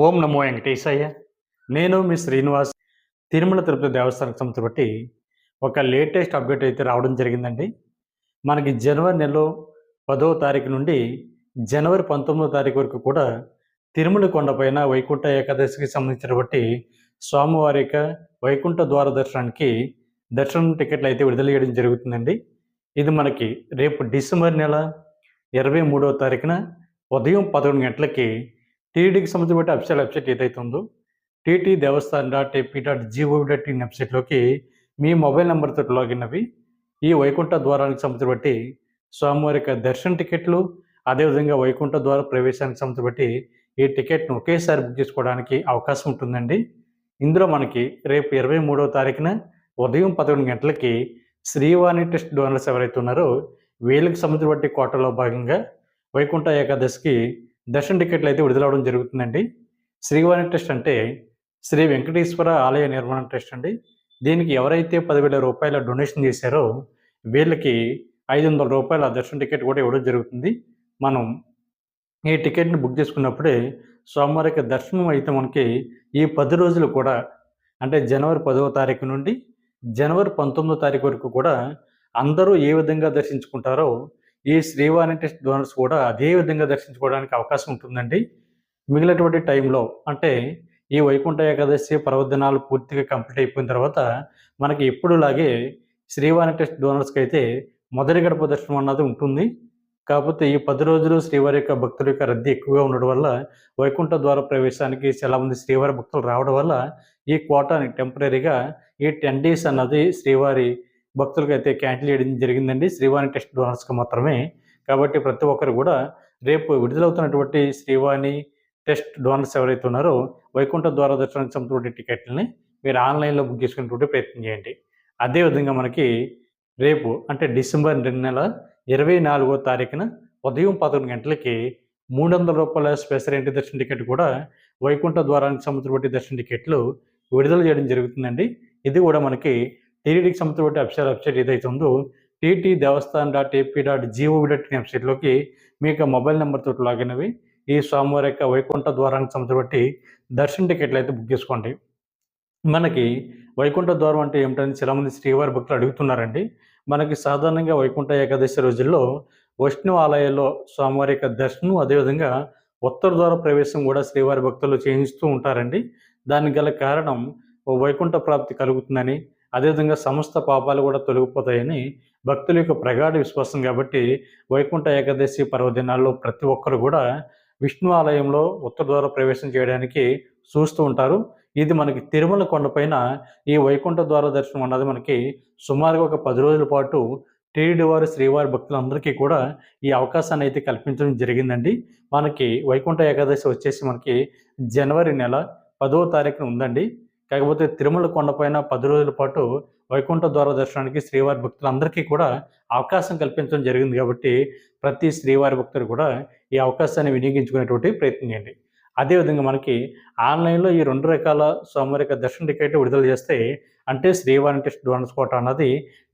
ఓం నమో వెంకటేశయ్య. నేను మీ శ్రీనివాస్. తిరుమల తిరుపతి దేవస్థానం సంస్థ బట్టి ఒక లేటెస్ట్ అప్డేట్ అయితే రావడం జరిగిందండి. మనకి జనవరి నెలలో 10వ తారీఖు నుండి జనవరి 19వ తారీఖు వరకు కూడా తిరుమల కొండపైన వైకుంఠ ఏకాదశికి సంబంధించినటువంటి స్వామివారి యొక్క వైకుంఠ ద్వార దర్శనానికి దర్శనం టికెట్లు అయితే విడుదల చేయడం జరుగుతుందండి. ఇది మనకి రేపు డిసెంబర్ నెల 23వ తారీఖున ఉదయం 11 గంటలకి టీటీడీకి సంబంధించిన అఫీషియల్ వెబ్సైట్ ఏదైతే ఉందో TT Devasthan dot AP dot GOV dot in వెబ్సైట్లోకి మీ మొబైల్ నెంబర్తో లాగిన్ అవి ఈ వైకుంఠ ద్వారానికి సంబంధించి స్వామివారి యొక్క దర్శన టికెట్లు, అదేవిధంగా వైకుంఠ ద్వార ప్రవేశానికి సంబంధించి ఈ టికెట్ను ఒకేసారి బుక్ చేసుకోవడానికి అవకాశం ఉంటుందండి. ఇందులో మనకి రేపు 23వ తారీఖున ఉదయం 11 గంటలకి శ్రీవాణి టెస్ట్ డోనర్స్ ఎవరైతే ఉన్నారో వీళ్ళకి సంబంధించిన కోటలో భాగంగా వైకుంఠ ఏకాదశికి దర్శన టికెట్లు అయితే విడుదలవడం జరుగుతుందండి. శ్రీవాణి ట్రస్ట్ అంటే శ్రీ వెంకటేశ్వర ఆలయ నిర్మాణ ట్రస్ట్ అండి. దీనికి ఎవరైతే 10,000 రూపాయల డొనేషన్ చేశారో వీళ్ళకి 500 రూపాయల దర్శన టికెట్ కూడా ఇవ్వడం జరుగుతుంది. మనం ఈ టికెట్ని బుక్ చేసుకున్నప్పుడే స్వామివారి యొక్క దర్శనం అయితే మనకి ఈ 10 రోజులు కూడా అంటే జనవరి 10వ తారీఖు నుండి జనవరి 19వ తారీఖు వరకు కూడా అందరూ ఏ విధంగా దర్శించుకుంటారో ఈ శ్రీవాణి టెస్ట్ డోనర్స్ కూడా అదే విధంగా దర్శించుకోవడానికి అవకాశం ఉంటుందండి. మిగిలినటువంటి టైంలో అంటే ఈ వైకుంఠ ఏకాదశి పర్వదినాలు పూర్తిగా కంప్లీట్ అయిపోయిన తర్వాత మనకి ఎప్పుడులాగే శ్రీవాణి టెస్ట్ డోనర్స్కి అయితే మొదటి గడప దర్శనం అన్నది ఉంటుంది. కాకపోతే ఈ 10 రోజులు శ్రీవారి యొక్క భక్తుల యొక్క రద్దీ ఎక్కువగా ఉండడం వల్ల వైకుంఠ ద్వార ప్రవేశానికి చాలామంది శ్రీవారి భక్తులు రావడం వల్ల ఈ కోటాని టెంపరీగా ఈ 10 డేస్ అన్నది శ్రీవారి భక్తులకైతే క్యాన్సిల్ చేయడం జరిగిందండి, శ్రీవాణి టెస్ట్ డోనర్స్కి మాత్రమే. కాబట్టి ప్రతి ఒక్కరు కూడా రేపు విడుదలవుతున్నటువంటి శ్రీవాణి టెస్ట్ డోనర్స్ ఎవరైతే ఉన్నారో వైకుంఠ ద్వార దర్శనానికి సంబంధించిన టికెట్లని మీరు ఆన్లైన్లో బుక్ చేసుకునేటువంటి ప్రయత్నం చేయండి. అదేవిధంగా మనకి రేపు అంటే డిసెంబర్ నెల 24వ తారీఖున ఉదయం 11 గంటలకి 300 రూపాయల స్పెషల్ ఎంట్రీ దర్శన టికెట్ కూడా వైకుంఠ ద్వారానికి సంబంధించిన దర్శన టికెట్లు విడుదల చేయడం జరుగుతుందండి. ఇది కూడా మనకి టీటీడీకి సంబంధించిన అఫీషియల్ వెబ్సైట్ ఏదైతే ఉందో TT Devasthan dot AP dot GOV dot in వెబ్సైట్లోకి మీకు మొబైల్ నెంబర్తో లాగిన్ అవి ఈ స్వామివారి యొక్క వైకుంఠ ద్వారానికి సంబంధించి దర్శన టికెట్లు అయితే బుక్ చేసుకోండి. మనకి వైకుంఠ ద్వారం అంటే ఏమిటని చాలామంది శ్రీవారి భక్తులు అడుగుతున్నారండి. మనకి సాధారణంగా వైకుంఠ ఏకాదశి రోజుల్లో వైష్ణవ ఆలయాల్లో స్వామివారి యొక్క దర్శనం, అదేవిధంగా ఉత్తర ద్వార ప్రవేశం కూడా శ్రీవారి భక్తులు చేయిస్తూ ఉంటారండి. దానికి గల కారణం వైకుంఠ ప్రాప్తి కలుగుతుందని, అదేవిధంగా సమస్త పాపాలు కూడా తొలగిపోతాయని భక్తుల యొక్క ప్రగాఢ విశ్వాసం. కాబట్టి వైకుంఠ ఏకాదశి పర్వదినాల్లో ప్రతి ఒక్కరు కూడా విష్ణు ఆలయంలో ఉత్తర ద్వార ప్రవేశం చేయడానికి చూస్తూ ఉంటారు. ఇది మనకి తిరుమల కొండపైన ఈ వైకుంఠ ద్వార దర్శనం అన్నది మనకి సుమారుగా ఒక 10 రోజుల పాటు టీటీడీ వారు శ్రీవారి భక్తులందరికీ కూడా ఈ అవకాశాన్ని అయితే కల్పించడం జరిగిందండి. మనకి వైకుంఠ ఏకాదశి వచ్చేసి మనకి జనవరి నెల 10వ తారీఖున ఉందండి. కాకపోతే తిరుమల కొండపైన 10 రోజుల పాటు వైకుంఠ ద్వార దర్శనానికి శ్రీవారి భక్తులందరికీ కూడా అవకాశం కల్పించడం జరిగింది. కాబట్టి ప్రతి శ్రీవారి భక్తులు కూడా ఈ అవకాశాన్ని వినియోగించుకునేటువంటి ప్రయత్నం చేయండి. అదేవిధంగా మనకి ఆన్లైన్లో ఈ 2 రకాల స్వామివారి యొక్క దర్శన టికెట్ విడుదల చేస్తే అంటే శ్రీవాణి టెస్ట్ డోనర్స్ కోట అన్నది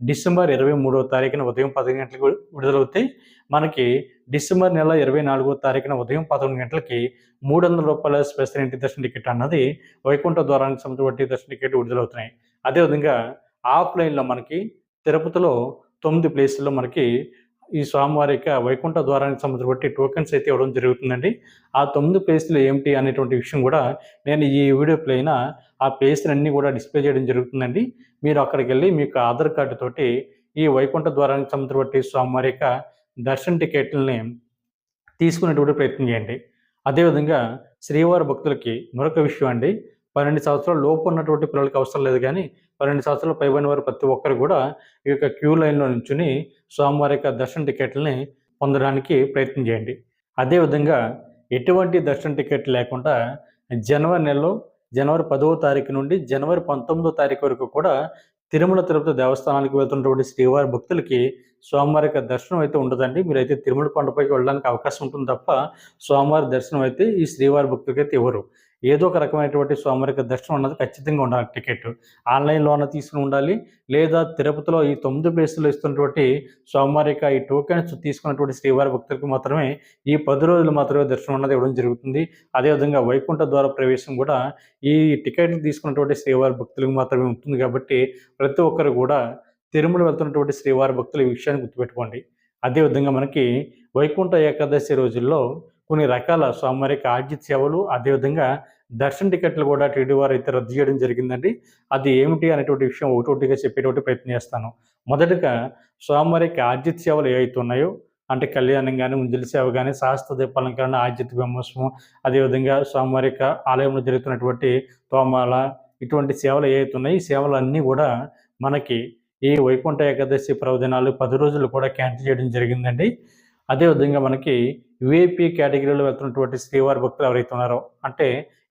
డిసెంబర్ 23వ తారీఖున ఉదయం 10 గంటలకు విడుదలవుతాయి. మనకి డిసెంబర్ నెల 24వ తారీఖున ఉదయం 11 గంటలకి 300 రూపాయల స్పెషల్ ఎంట్రీ దర్శన టికెట్ అన్నది వైకుంఠ ద్వారానికి సంబంధించిన దర్శన టికెట్ విడుదలవుతున్నాయి. అదేవిధంగా ఆఫ్లైన్లో మనకి తిరుపతిలో 9 ప్లేసుల్లో మనకి ఈ స్వామివారి యొక్క వైకుంఠ ద్వారానికి సంబంధించిన టోకెన్స్ అయితే ఇవ్వడం జరుగుతుందండి. ఆ 9 ప్లేసులు ఏమిటి అనేటువంటి విషయం కూడా నేను ఈ వీడియో పైన ఆ ప్లేసులన్నీ కూడా డిస్ప్లే చేయడం జరుగుతుందండి. మీరు అక్కడికి వెళ్ళి మీకు ఆధార్ కార్డు తోటి ఈ వైకుంఠ ద్వారానికి సంబంధించిన స్వామివారి యొక్క దర్శన టికెట్లని తీసుకునేటువంటి ప్రయత్నం చేయండి. అదేవిధంగా శ్రీవారి భక్తులకి మరొక విషయం అండి, 12 సంవత్సరాల లోపు ఉన్నటువంటి పిల్లలకి అవసరం లేదు, కానీ 12 సంవత్సరాలు పైబడిన వారు ప్రతి ఒక్కరు కూడా ఈ యొక్క క్యూ లైన్లో నుంచుని స్వామివారి యొక్క దర్శన టికెట్లని పొందడానికి ప్రయత్నం చేయండి. అదేవిధంగా ఎటువంటి దర్శన టికెట్ లేకుండా జనవరి నెలలో జనవరి 10వ తారీఖు నుండి జనవరి 19వ తారీఖు వరకు కూడా తిరుమల తిరుపతి దేవస్థానానికి వెళ్తున్నటువంటి శ్రీవారి భక్తులకి స్వామివారి యొక్క దర్శనం అయితే ఉండదండి. మీరైతే తిరుమల కొండపైకి వెళ్ళడానికి అవకాశం ఉంటుంది తప్ప స్వామివారి దర్శనం అయితే ఈ శ్రీవారి భక్తులకి అయితే ఇవ్వరు. ఏదో ఒక రకమైనటువంటి స్వామివారికి దర్శనం అన్నది ఖచ్చితంగా ఉండాలి టికెట్. ఆన్‌లైన్‌లోన తీసుకొని ఉండాలి. లేదా తిరుపతిలో ఈ 9 ప్లేసుల్లో ఇస్తున్నటువంటి స్వామివారికి ఈ టోకెన్స్ తీసుకున్నటువంటి శ్రీవారి భక్తులకు మాత్రమే ఈ 10 రోజులు మాత్రమే దర్శనం అన్నది ఇవ్వడం జరుగుతుంది. అదేవిధంగా వైకుంఠ ద్వార ప్రవేశం కూడా ఈ టికెట్లు తీసుకున్నటువంటి శ్రీవారి భక్తులకు మాత్రమే ఉంటుంది కాబట్టి ప్రతి ఒక్కరు కూడా తిరుమల వెళ్తున్నటువంటి శ్రీవారి భక్తులు ఈ విషయాన్ని గుర్తుపెట్టుకోండి. అదేవిధంగా మనకి వైకుంఠ ఏకాదశి రోజుల్లో కొన్ని రకాల స్వామివారికి ఆర్జిత సేవలు, అదేవిధంగా దర్శన టికెట్లు కూడా టీటీడీ వారు అయితే రద్దు చేయడం జరిగిందండి. అది ఏమిటి అనేటువంటి విషయం ఒకటొకటిగా చెప్పేటువంటి ప్రయత్నం చేస్తాను. మొదటగా స్వామివారికి ఆర్జిత సేవలు ఏవైతే ఉన్నాయో, అంటే కళ్యాణం గాని, ఉంజలి సేవ గాని, సహస్ర దీపాలంకరణ, ఆర్జిత బ్రహ్మోత్సవం, అదేవిధంగా స్వామివారి యొక్క ఆలయంలో జరుగుతున్నటువంటి తోమాల, ఇటువంటి సేవలు ఏవైతే ఉన్నాయో, ఈ సేవలన్నీ కూడా మనకి ఈ వైకుంఠ ఏకాదశి పర్వదినాలు 10 రోజులు కూడా క్యాన్సిల్ చేయడం జరిగిందండి. అదేవిధంగా మనకి యూఏపీ కేటగిరీలో వెళ్తున్నటువంటి శ్రీవారి భక్తులు ఎవరైతే ఉన్నారో, అంటే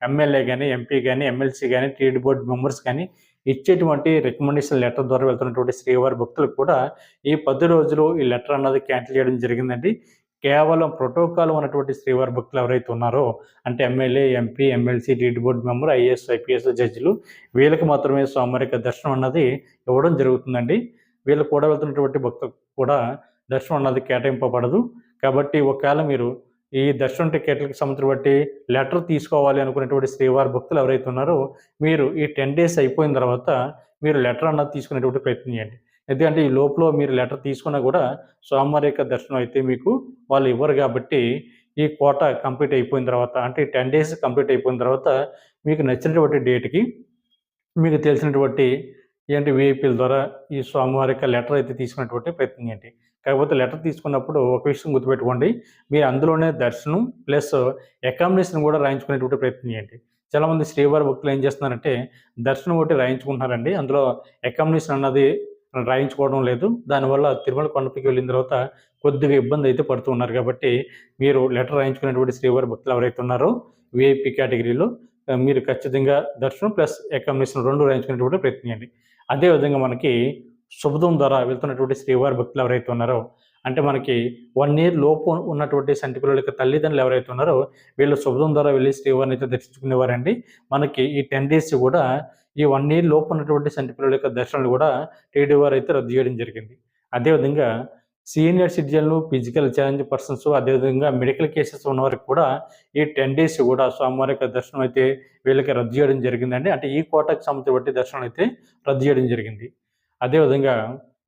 ఎమ్మెల్యే గాని, ఎంపీ గాని, ఎమ్మెల్సీ గాని, టీటీడీ బోర్డ్ మెంబర్స్ కానీ ఇచ్చేటువంటి రికమెండేషన్ లెటర్ ద్వారా వెళ్తున్నటువంటి శ్రీవారి భక్తులకు కూడా ఈ 10 రోజులు ఈ లెటర్ అన్నది క్యాన్సిల్ చేయడం జరిగిందండి. కేవలం ప్రోటోకాల్ ఉన్నటువంటి శ్రీవారి భక్తులు ఎవరైతే ఉన్నారో, అంటే MLA, MP, MLC, TTD board member, IAS, IPS జడ్జిలు వీళ్ళకి మాత్రమే స్వామివారి యొక్క దర్శనం అన్నది ఇవ్వడం జరుగుతుందండి. వీళ్ళు కూడా వెళ్తున్నటువంటి భక్తులకు కూడా దర్శనం అన్నది కేటాయింపబడదు. కాబట్టి ఒకవేళ మీరు ఈ దర్శనం టికెట్లకి సంబంధించి బట్టి లెటర్ తీసుకోవాలి అనుకునేటువంటి శ్రీవారి భక్తులు ఎవరైతే ఉన్నారో, మీరు ఈ 10 డేస్ అయిపోయిన తర్వాత మీరు లెటర్ అన్నది తీసుకునేటువంటి ప్రయత్నం చేయండి. ఎందుకంటే ఈ లోపల మీరు లెటర్ తీసుకున్నా కూడా స్వామివారి యొక్క దర్శనం అయితే మీకు వాళ్ళు ఇవ్వరు కాబట్టి, ఈ కోట కంప్లీట్ అయిపోయిన తర్వాత, అంటే 10 డేస్ కంప్లీట్ అయిపోయిన తర్వాత మీకు నచ్చినటువంటి డేట్‌కి మీకు తెలిసినటువంటి వీఐపీల ద్వారా ఈ స్వామివారి యొక్క లెటర్ అయితే తీసుకునేటువంటి ప్రయత్నం చేయండి. కాకపోతే లెటర్ తీసుకున్నప్పుడు ఒక విషయం గుర్తుపెట్టుకోండి. మీరు అందులోనే దర్శనం ప్లస్ అకామిడేషన్ కూడా రాయించుకునేటువంటి ప్రయత్నం చేయండి. చాలామంది శ్రీవారి భక్తులు ఏం చేస్తున్నారంటే దర్శనం ఒకటి రాయించుకుంటున్నారండి. అందులో అకామిడేషన్ అన్నది రాయించుకోవడం లేదు. దానివల్ల తిరుమల కొండపైకి వెళ్ళిన తర్వాత కొద్దిగా ఇబ్బంది అయితే పడుతూ ఉన్నారు. కాబట్టి మీరు లెటర్ రాయించుకునేటువంటి శ్రీవారి భక్తులు ఎవరైతే ఉన్నారో వీఐపీ కేటగిరీలో మీరు ఖచ్చితంగా దర్శనం ప్లస్ అకామిడేషన్ 2 రాయించుకునేటువంటి ప్రయత్నం చేయండి. అదేవిధంగా మనకి శుభదం ద్వారా వెళ్తున్నటువంటి శ్రీవారి భక్తులు ఎవరైతే ఉన్నారో, అంటే మనకి 1 ఇయర్ లోపు ఉన్నటువంటి సంటి పిల్లల యొక్క తల్లిదండ్రులు ఎవరైతే ఉన్నారో వీళ్ళు శుభదం ద్వారా వెళ్ళి శ్రీవారిని అయితే దర్శించుకునేవారండి. మనకి ఈ 10 డేస్ కూడా ఈ 1 ఇయర్ లోపు ఉన్నటువంటి సంటి పిల్లల యొక్క దర్శనాలు కూడా టీటీడీ వారు అయితే రద్దు చేయడం జరిగింది. అదేవిధంగా సీనియర్ సిటిజన్లు, ఫిజికల్ ఛాలెంజ్ పర్సన్స్, అదేవిధంగా మెడికల్ కేసెస్ ఉన్నవారికి కూడా ఈ 10 డేస్ కూడా స్వామివారి యొక్క దర్శనం అయితే వీళ్ళకి రద్దు చేయడం జరిగిందండి. అంటే ఈ కోటకు సంబంధించి దర్శనం అయితే రద్దు చేయడం జరిగింది. అదేవిధంగా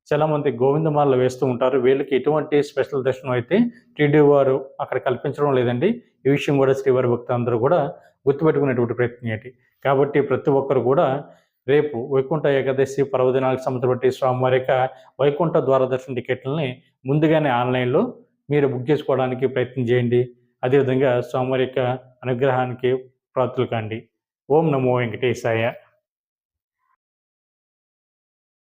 చాలామంది గోవిందమాలలు వేస్తూ ఉంటారు. వీళ్ళకి ఎటువంటి స్పెషల్ దర్శనం అయితే టీటీడీ వారు అక్కడ కల్పించడం లేదండి. ఈ విషయం కూడా శ్రీవారి భక్తులందరూ కూడా గుర్తుపెట్టుకునేటువంటి ప్రయత్నం ఏంటి. కాబట్టి ప్రతి ఒక్కరు కూడా రేపు వైకుంఠ ఏకాదశి పర్వదినాలకు సంబంధించి స్వామివారి యొక్క వైకుంఠ ద్వార దర్శన టికెట్లని ముందుగానే ఆన్లైన్లో మీరు బుక్ చేసుకోవడానికి ప్రయత్నం చేయండి. అదేవిధంగా స్వామివారి యొక్క అనుగ్రహానికి పాత్రులు కాండి. ఓం నమో వెంకటేశాయ.